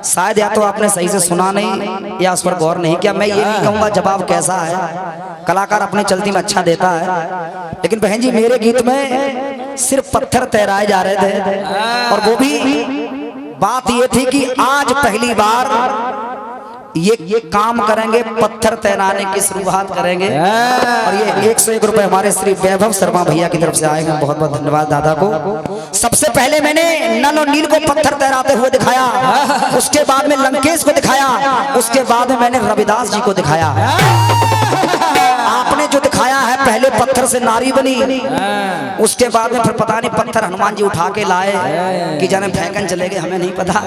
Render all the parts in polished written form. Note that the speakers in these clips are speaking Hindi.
शायद या तो आपने सही से सुना नहीं या उस पर गौर नहीं किया। मैं ये नहीं कहूँगा जवाब कैसा है, कलाकार अपनी चलती में अच्छा देता है, लेकिन बहन जी मेरे गीत में सिर्फ पत्थर तैराए जा रहे थे। और वो भी बात ये थी कि आज पहली बार ये काम करेंगे, पत्थर तैराने की शुरुआत करेंगे। और ये 101 रुपए हमारे श्री वैभव शर्मा भैया की तरफ से आएगा। बहुत बहुत धन्यवाद दादा को। सबसे पहले मैंने नल और नील को पत्थर तैराते हुए दिखाया, उसके बाद में लंकेश को दिखाया, उसके बाद में मैंने रविदास जी को दिखाया। आपने जो दिखाया है पहले पत्थर से नारी बनी, उसके बाद में फिर पता नहीं पत्थर हनुमान जी उठा के लाए कि जाने फेंकन चले गए, हमें नहीं पता।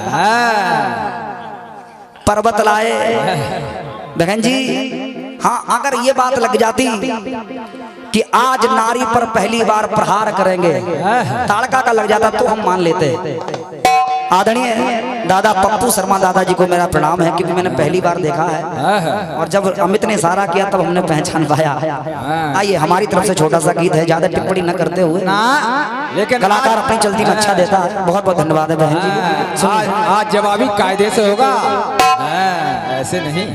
पर्वत लाए बहन जी। हाँ, अगर ये बात लग जाती कि आज नारी पर पहली बार प्रहार करेंगे, ताड़का का लग जाता तो हम मान लेते। आदरणीय दादा पप्पू शर्मा दादाजी को मेरा प्रणाम है, क्योंकि मैंने पहली बार देखा है और जब अमित ने इशारा किया तब हमने पहचान पाया। आइए, हमारी तरफ से छोटा सा गीत है, ज्यादा टिप्पणी न करते हुए, लेकिन कलाकार अपनी चलती में अच्छा देता है। बहुत बहुत धन्यवाद है बहन जी। आज जवाबी कायदे से होगा, ऐसे नहीं।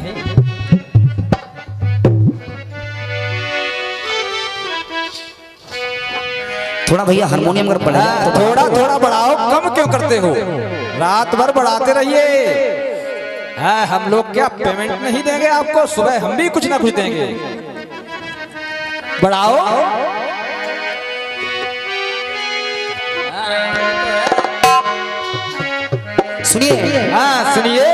थोड़ा भैया हारमोनियम अगर बढ़ा तो थोड़ा थोड़ा बढ़ाओ, कम क्यों करते हो? रात भर बढ़ाते रहिए। हम लोग क्या पेमेंट नहीं देंगे आपको? सुबह हम भी कुछ ना कुछ देंगे। बढ़ाओ। सुनिए, हाँ सुनिए।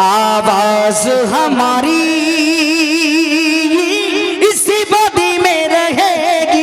आवाज हमारी इसी बदी में रहेगी।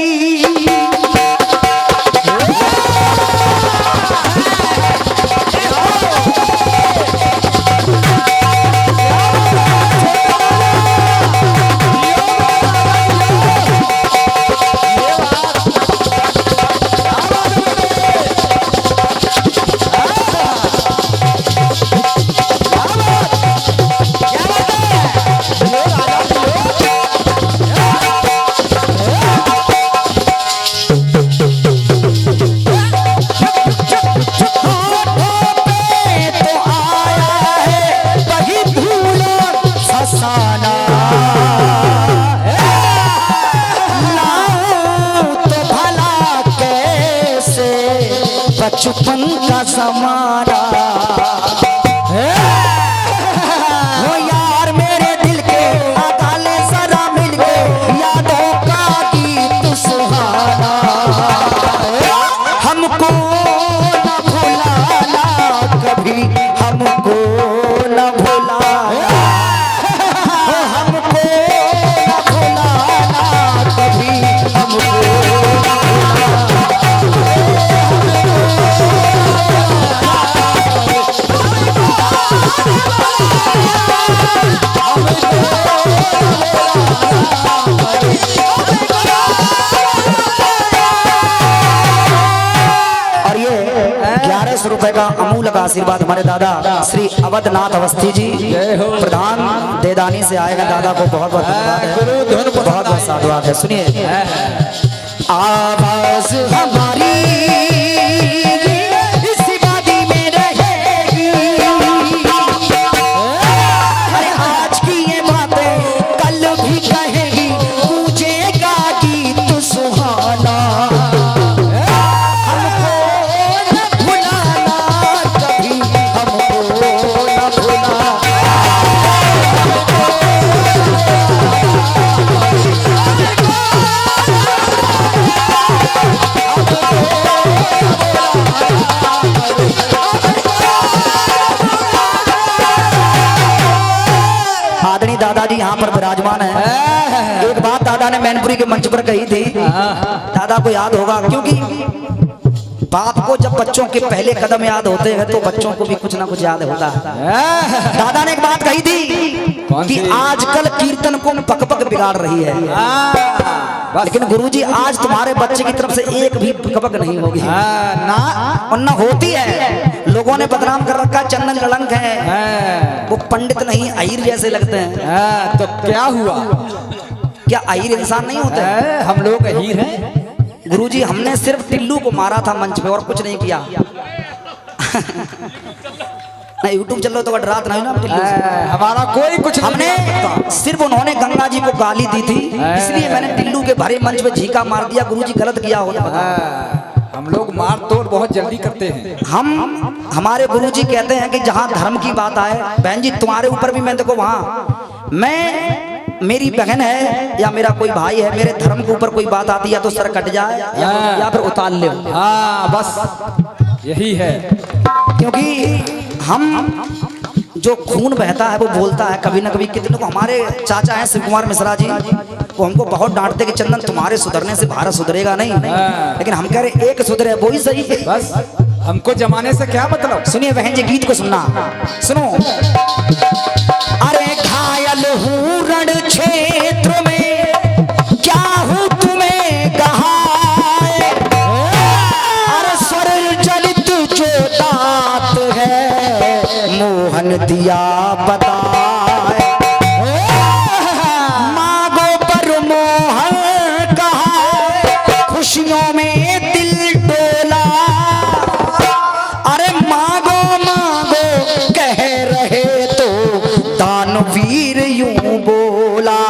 बचपन का समारा हो यार, मेरे दिल के अदाले जरा मिल के यादों का गीत सुहाना। हमको न भुलाना कभी, हमको न भुलाना, हमको न भुलाना कभी, हमको रुपए का अमूल्य का आशीर्वाद हमारे दादा श्री अवधनाथ अवस्थी जी प्रधान देदानी से आए हैं। दादा को बहुत बहुत धन्यवाद है, बहुत बहुत साधुवाद है। सुनिए, आवाज हमारी इसी वादी में रहेगी। अरे आज की ये बातें कल भी कहेगी, पूछेगा गीत सुहाना। दादाजी यहाँ पर विराजमान है। एक बात दादा ने मैनपुरी के मंच पर कही थी, दादा को याद होगा, क्योंकि बाप को जब बच्चों के पहले कदम याद होते हैं तो बच्चों को भी कुछ ना कुछ याद होता है। दादा ने एक बात कही थी कि आजकल कीर्तन को पकपक बिगाड़ रही है, लेकिन गुरुजी आज तुम्हारे बच्चे की तरफ से एक भी पकपक नहीं होगी ना, और न होती है। लोगों ने बदनाम कर रखा, चंदन लड़ंक है, वो पंडित नहीं अहीर जैसे लगते हैं। तो क्या हुआ? क्या अहीर इंसान नहीं होते हैं? हम लोग अहीर हैं गुरुजी। हमने सिर्फ टिल्लू को मारा था मंच पे और कुछ नहीं किया। ना यूट्यूब चल रहा तो रात नहीं ना टिल्लू से। हमारा कोई कुछ नहीं हमने करता। सिर्फ उन्होंने गंगा जी को गाली दी थी, इसलिए मैंने टिल्लू के भरे मंच पे झीका मार दिया। गुरुजी गलत किया हो तो बताओ। हम लोग मार तोड़ बहुत जल्दी करते हैं। हमारे गुरुजी कहते हैं कि जहाँ धर्म की बात आए, बहन जी तुम्हारे ऊपर भी मैं देखो वहाँ मेरी बहन है या मेरा कोई भाई है, मेरे धर्म के ऊपर कोई बात आती है तो सर कट जाए या फिर उतार ले। हाँ बस यही है, क्योंकि हम जो खून बहता है वो बोलता है कभी ना कभी। कितने को हमारे चाचा हैं शिव कुमार मिश्रा जी, वो हमको बहुत डांटते कि चंदन तुम्हारे सुधरने से भारत सुधरेगा नहीं, लेकिन हम कह रहे एक सुधरे वो ही सही। बस हमको जमाने से क्या मतलब। सुनिए बहन जी गीत को सुनना, सुनो। अरे घायल हूँ रण क्षेत्र में, क्या हूँ तुम्हें कहा, अरे स्वर जलित जो दात है मोहन दिया बताए, मांगो पर मोहन कहा, खुशियों में दिल डोला, अरे मांगो मांगो कह रहे तो दानवीर यूं बोला।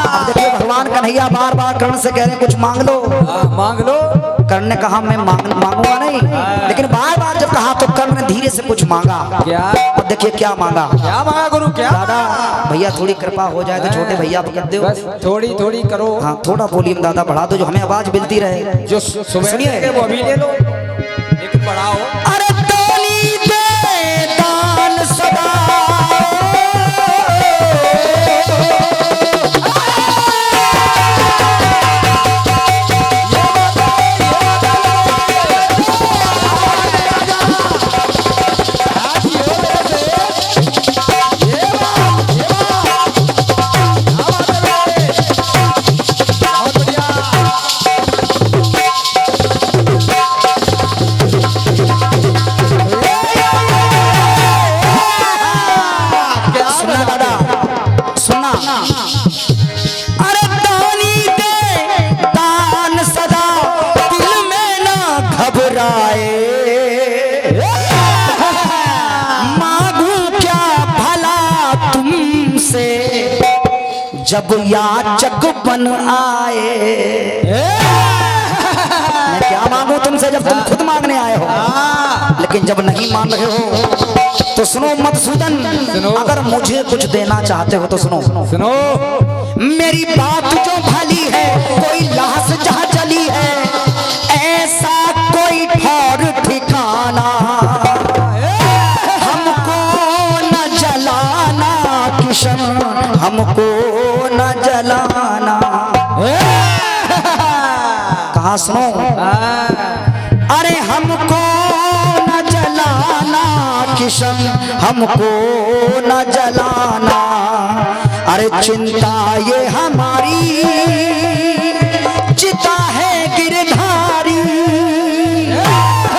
अब देखिए भगवान कन्हैया बार बार कर्ण से कह रहे हैं कुछ मांग लो, मांग लो। कर्ण ने कहा मैं मांगूंगा नहीं, लेकिन बार बार जब कहा तो कर्ण ने धीरे से कुछ मांगा। क्या? अब देखिए क्या मांगा। क्या मांगा गुरु? क्या? दादा भैया थोड़ी कृपा हो जाए तो छोटे भैया पकड़ दो। बस थोड़ी थोड़ी करो। हाँ थोड़ा वॉल्यूम दादा बढ़ा दो, जो हमें आवाज मिलती रहे। जो सुबह सुनिए वो अभी ले लो, लेकिन बढ़ाओ। अरे दानी दे दान सदा, जब याचक बन आए। मैं क्या मांगू तुमसे जब तुम खुद मांगने आए हो, लेकिन जब नहीं मान रहे हो तो सुनो मधुसूदन, अगर मुझे कुछ देना चाहते हो तो सुनो। सुनो मेरी बात जो भली है, कोई लाश जहाँ चली है, ऐसा कोई ठौर ठिकाना हमको न जलाना किशन, हमको न जलाना। कहा सुनो, अरे हमको न जलाना किशन, हमको न जलाना। अरे चिंता ये हमारी चिता है गिरधारी,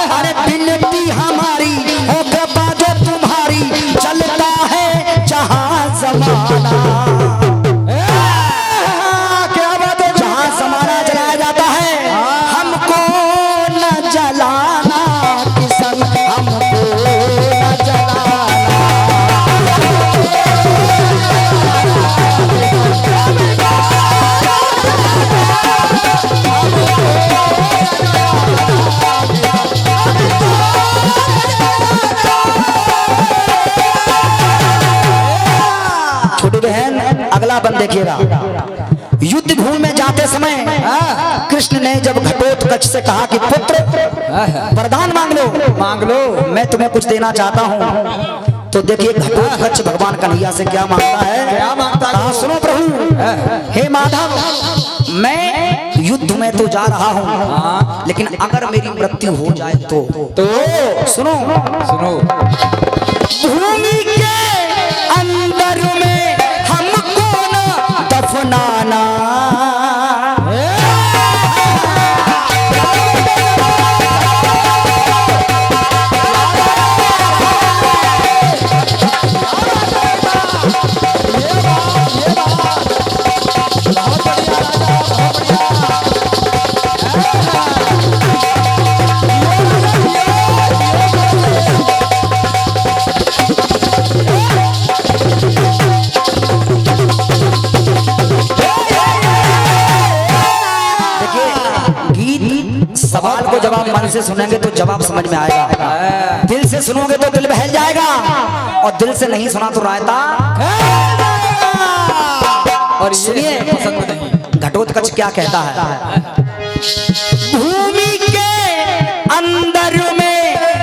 अरे बिनती हमारी हो कृपा जो तुम्हारी, चलता है जहां जमाना। क्या बात है, जहां जमाना जलाया जाता है, हमको न जलाना किसन, हमको न जलाना। छोटी बहन अगला बंद देखिएगा। युद्ध भूमि में जाते समय कृष्ण ने जब घटोत्कच से कहा कि पुत्र वरदान मांग लो, मांग लो, मैं तुम्हें कुछ देना चाहता हूँ। तो देखिए घटोत्कच भगवान कन्हैया से क्या मांगता है। क्या मांगता है? कहा सुनो प्रभु, हे माधव, मैं युद्ध में तो जा रहा हूँ, लेकिन अगर मेरी मृत्यु हो जाए तो सुनो सुनो। भूमि के अंदर में हमको न दफनाना, कान से सुनेंगे तो जवाब समझ में आएगा, दिल से सुनोगे तो दिल बहल जाएगा, और दिल से नहीं सुना तो रायता। और सुनिए पसंद नहीं। घटोत्कच क्या कहता है, भूमि के अंदर में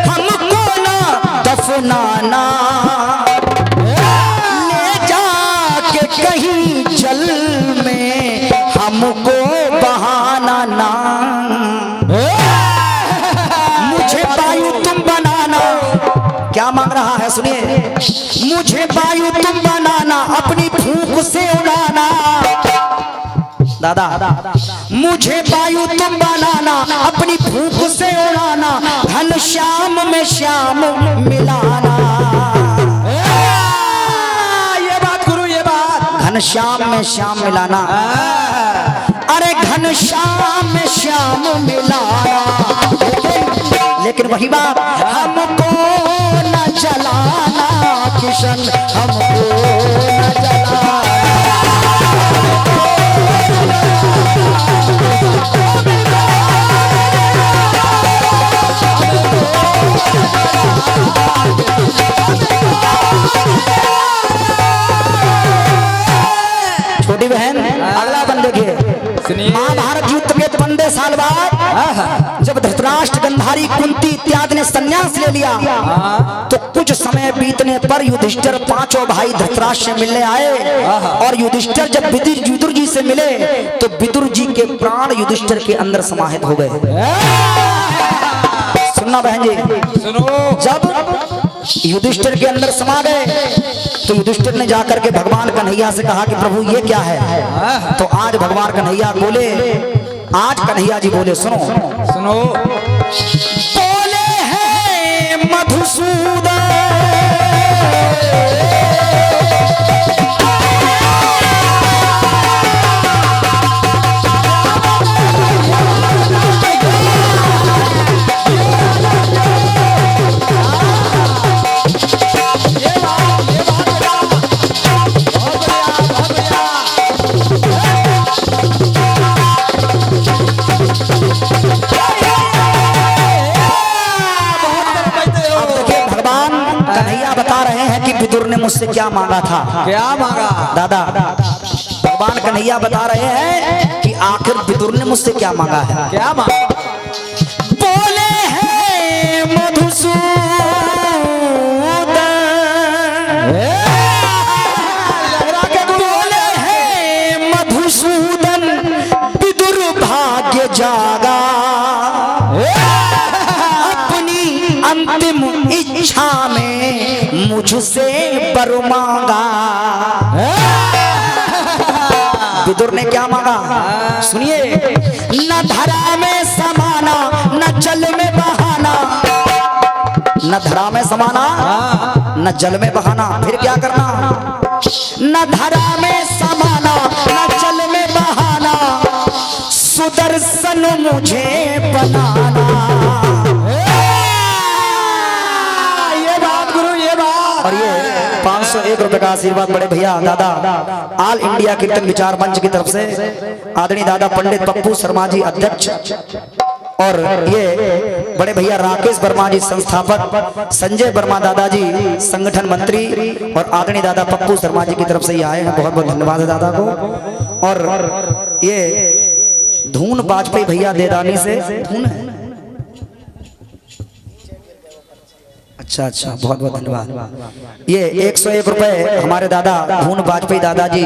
हमको ना दफनाना, ले जाके कहीं जल में हमको बहाना ना, मुझे वायु तुम बनाना। क्या मांग रहा है सुनिए, मुझे वायु तुम बनाना, अपनी फूंक से उड़ाना। दादा मुझे वायु तुम बनाना, अपनी फूंक से उड़ाना, घन श्याम में श्याम मिलाना। ये बात गुरु, ये बात। घन श्याम में श्याम मिलाना, अरे घन श्याम में श्याम मिलाना। लेकिन वही बात, हमको न जलाना किशन, हमको न जलाना। छोटी बहन अगला बन देखिए, महाभारत युद्ध के 15 साल बाद जब धृतराष्ट्र, गांधारी, कुंती इत्यादि ने संन्यास ले लिया, तो कुछ समय बीतने पर युधिष्ठिर पांचों भाई धृतराष्ट्र से मिलने आए, और युधिष्ठिर जब विदुर जी से मिले तो विदुर जी के प्राण युधिष्ठिर के अंदर समाहित हो गए। सुनना बहन जी, सुनो। जब युधिष्ठिर के अंदर समा गए तो युधिष्ठिर ने जाकर के भगवान कन्हैया से कहा कि प्रभु ये क्या है। तो आज भगवान कन्हैया बोले, आज कन्हैया जी बोले, सुनो सुनो। बोले हैं मधुसूदन, विदुर ने मुझसे क्या मांगा था। क्या मांगा दादा? भगवान कन्हैया बता रहे हैं कि आखिर विदुर ने मुझसे क्या मांगा है। क्या मांगा? बोले हैं मधुसूदन, बोले हैं मधुसूदन, विदुर भाग्य जागा, अपनी अंतिम इच्छा में मुझसे वर मांगा। विदुर ने क्या मांगा सुनिए, न धरा में समाना, न जल में बहाना। न धरा में समाना, न जल में बहाना, फिर क्या करना? न धरा में समाना, न जल में बहाना, सुदर्शन मुझे बनाना। और ये 501 रुपए का आशीर्वाद बड़े भैया दादा ऑल इंडिया कीर्तन विचार मंच की तरफ से आदरणीय दादा पंडित पप्पू शर्मा जी अध्यक्ष, और ये बड़े भैया राकेश वर्मा जी संस्थापक, संजय वर्मा दादाजी संगठन मंत्री, और आदरणीय दादा पप्पू शर्मा जी की तरफ से ये आए हैं। बहुत बहुत धन्यवाद है दादा को। और ये धून वाजपेयी भैया देदानी से धून है। अच्छा अच्छा, बहुत बहुत धन्यवाद। ये 101 रुपए हमारे दादा धून वाजपेयी दादाजी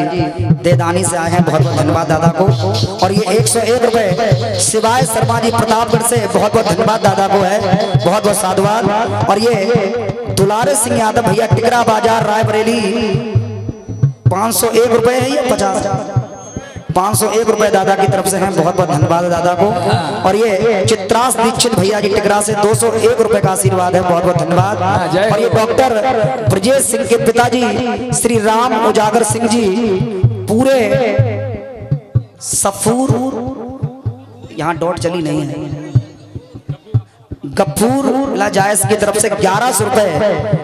देदानी से आए हैं। बहुत बहुत धन्यवाद दादा को। और ये 101 रुपए शिवाय शर्मा जी प्रतापगढ़ से, बहुत बहुत धन्यवाद दादा को है। बहुत बहुत साधुवाद। और ये दुलारे सिंह यादव भैया टिकरा बाजार रायबरेली 501 रुपए है। ये 501 रुपए दादा की तरफ से हैं। बहुत बहुत धन्यवाद दादा को। और ये चित्रास दीक्षित भैया जी टिकरा से 201 रुपए का आशीर्वाद है। बहुत बहुत धन्यवाद। और ये डॉक्टर ब्रजेश सिंह के पिताजी श्री राम उजागर सिंह जी पूरे सफूर, यहाँ डॉट चली नहीं है, गफूर लाजायस की तरफ से 1100 रुपए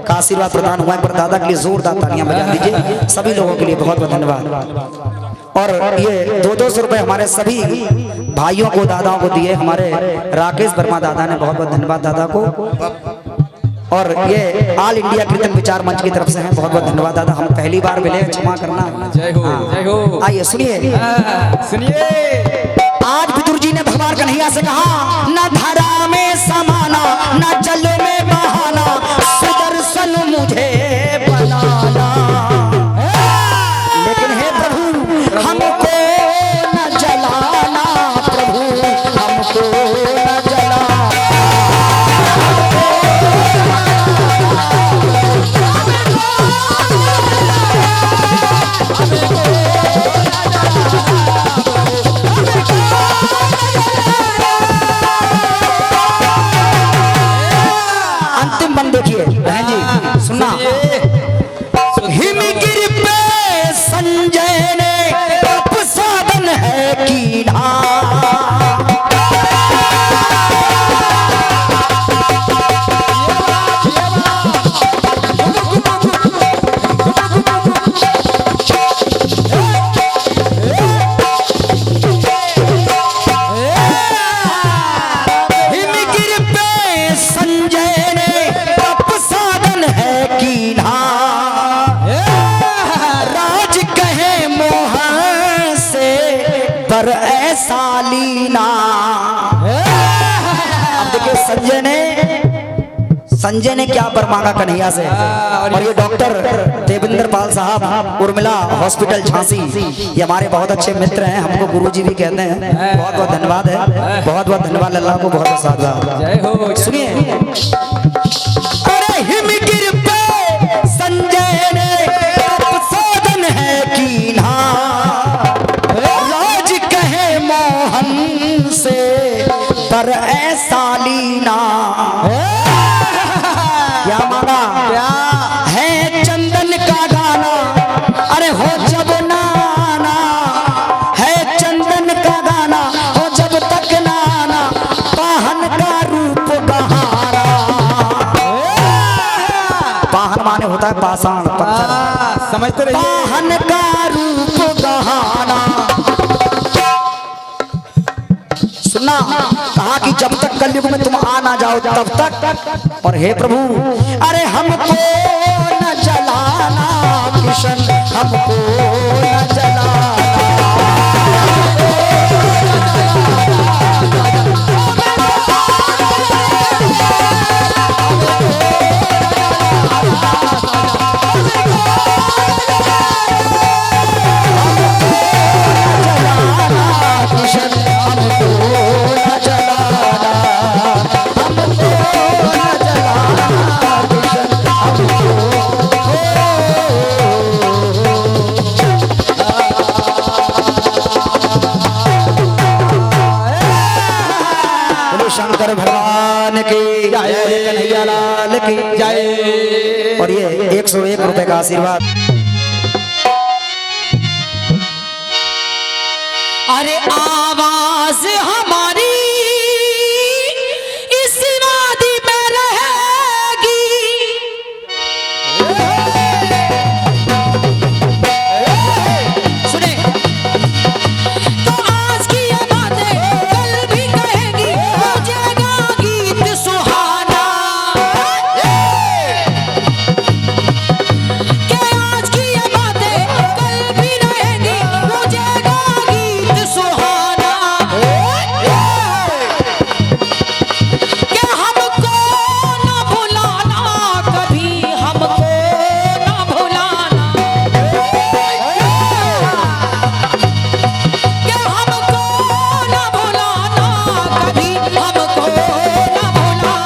का आशीर्वाद प्रदान हुआ है। पर दादा के लिए जोरदार तालियां बजा दीजिए सभी लोगों के लिए। बहुत बहुत धन्यवाद। और ये 200 रुपए हमारे सभी भाइयों को, दादाओं को दिए हमारे राकेश वर्मा दादा ने। बहुत बहुत धन्यवाद दादा को। और ये ऑल इंडिया कीर्तन विचार मंच की तरफ से हैं। बहुत बहुत धन्यवाद दादा। हम पहली बार मिले, क्षमा करना। जय हो, जय हो। आइए सुनिए, सुनिए। आज विदुर जी ने भगवान कन्हैया से कहा, न धरा में समाना, न जल में बहाना, सुदर्शन मुझे बनाना। लेकिन हे प्रभु हमको न जलाना, प्रभु हमको न जलाना। अंतिम बंद देखिए बहन जी, सुनना। हिमगिर पे संजय ने तप साधन है कीना, पर ऐसा लीना। अब देखिए संजय ने क्या वर मांगा कन्हैया से। और ये डॉक्टर देवेंद्र पाल साहब, उर्मिला हॉस्पिटल झांसी, ये हमारे बहुत अच्छे मित्र हैं, हमको गुरुजी भी कहते हैं। बहुत बहुत धन्यवाद है, बहुत बहुत धन्यवाद। अल्लाह को बहुत बहुत साधुवाद। सुनिए, अरे हिमगिर पे संजय ने तप साधन है कीना, मोहन से पर ऐसा लीना। क्या मांगा? क्या है? चंदन का गाना, अरे हो जब नाना, है चंदन का गाना, हो जब तक नाना, पाहन का रूप गहाना। पाहन माने होता है पाषाण, पत्थर, समझते रहिए। पाहन का रूप गहाना। सुनना, कहा कि जब तक कलयुग में तुम आ ना जाओ तब तक। और हे प्रभु, अरे हमको न जलाना कृष्ण, हमको न जलाना। शंकर भगवान की जय, कन्हैया लाल की जय। और ये 101 रुपए का आशीर्वाद। अरे आवाज हमारी इस वादी में रहेगी, सुने तो आज की ये बातें कल भी कहेगी, हो जाएगा गीत सुहाना। क्या आज की ये बातें कल भी रहेंगी, हो जाएगा गीत सुहाना। क्या हमको न भुलाना, कभी हमको न भुलाना। क्या हमको न भुलाना, कभी हमको न भुलाना।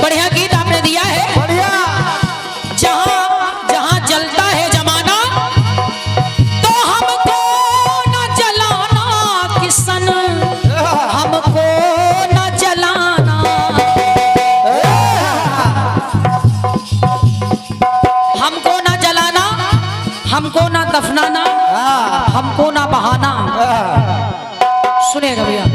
बढ़िया गीत आपने दिया है। जहाँ जहाँ जलता है जमाना, तो हमको न जलाना किसन, हमको न जलाना। हमको न जलाना, हमको न दफनाना, हमको न बहाना। सुनेगा भैया।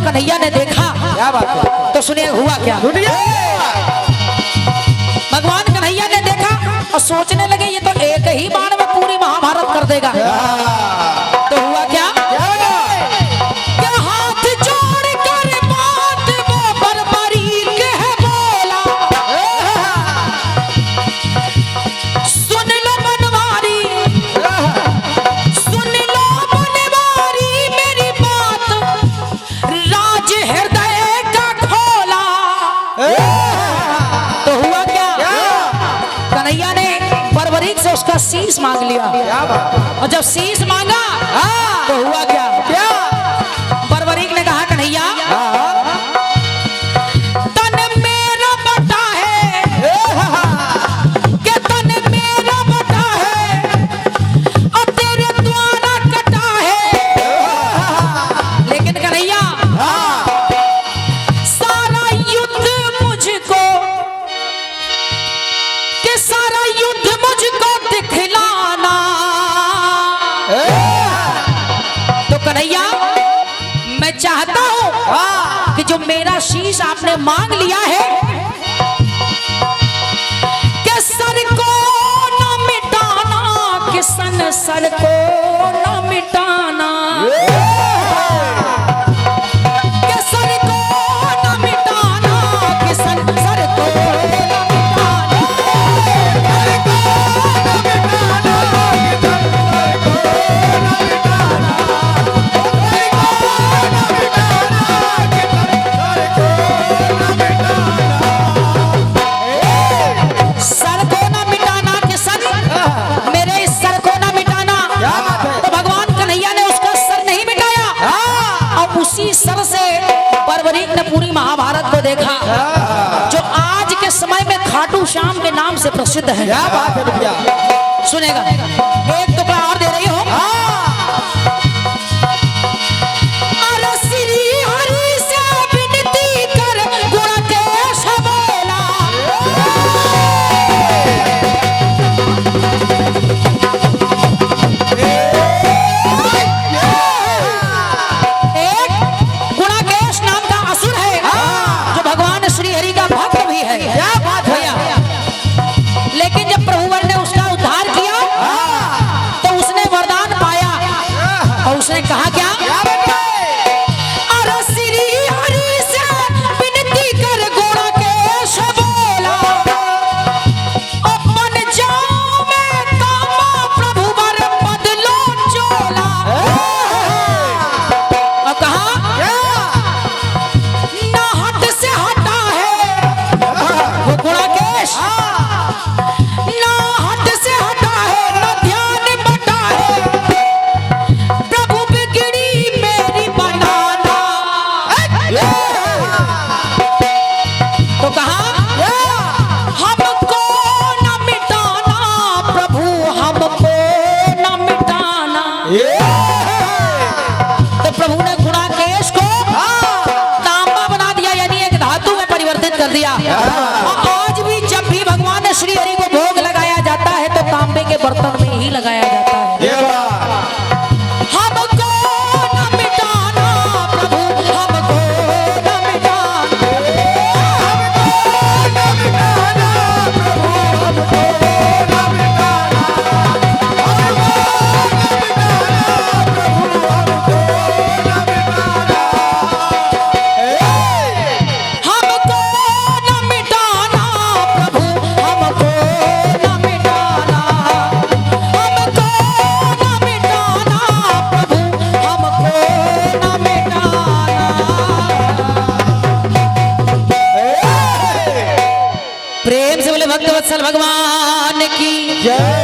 कन्हैया ने देखा क्या बात है? तो सुनिए हुआ क्या। भगवान कन्हैया ने देखा और सोचने लगे ये तो एक ही बाण में पूरी महाभारत कर देगा। तो हुआ क्या, क्या हाथ जोड़ कर बात वो बरबरीक है बोला, सुन लो बनवारी, सुन लो बनवारी मेरी बात, राज हृदय का खोला। तो हुआ क्या, कन्हैया ने बरबरीक से उसका शीश मांग लिया। और जब शीश मांगा तो हुआ क्या, बरबरीक ने कहा कन्हैया तन मेरा बटा है, कि तन मेरा बटा है और तेरे द्वारा कटा है। लेकिन कन्हैया सारा युद्ध मुझको, कि सारा युद्ध मुझको दिखलाना। तो कन्हैया मैं चाहता हूं कि जो मेरा शीश आपने मांग लिया है, कि सर को न मिटाना, कि सन सर को न मिटाना, कि सर को न मिटाना, कि सन सर को न मिटाना। सर को न मिटाना, कि सर मेरे इस सर को न मिटाना। तो भगवान कन्हैया ने उसका सर नहीं मिटाया और उसी सर से बरबरीक ने पूरी महाभारत को देखा, जो आज के समय में खाटू श्याम के नाम से प्रसिद्ध है। क्या बात है भैया? सुनेगा, एक टुकड़ा और दे रही हो। अरे श्री हरि से विनती कर गुणकेश बोला, एक गुणकेश नाम का असुर है जो भगवान श्री हरि का भक्त भी है। क्या बात भैया, लेकिन जब प्रभुवर ने उसका उद्धार किया तो उसने वरदान पाया और उसने कहा क्या, अरे श्री हरि से विनती कर गुणकेश बोला, अपन जाऊं मैं तामा प्रभुवर बदलो चोला। और कहा ना हट से हटा है वो गुणकेश, ना हट से हटा है, ना ध्यान बटा है, प्रभु बिगड़ी मेरी बनाना। तो कहा हमको न मिटाना प्रभु, हमको न मिटाना। तो प्रभु ने गुणाकेश को तांबा बना दिया, यानी एक धातु में परिवर्तित कर दिया। और आज भी जब भी भगवान श्री हरि को भोग लगाया जाता है तो तांबे के बर्तन में ही लगाया जाता है। हमको न मिटाना प्रभु, हमको न मिटाना, हमको न मिटाना प्रभु, हमको न मिटाना, हमको न मिटाना प्रभु, हमको न मिटाना, हमको न मिटाना प्रभु, हमको न मिटाना, हमको न मिटाना प्रभु, हमको न मिटाना। प्रेम से बोले भक्तवत्सल भगवान की जय।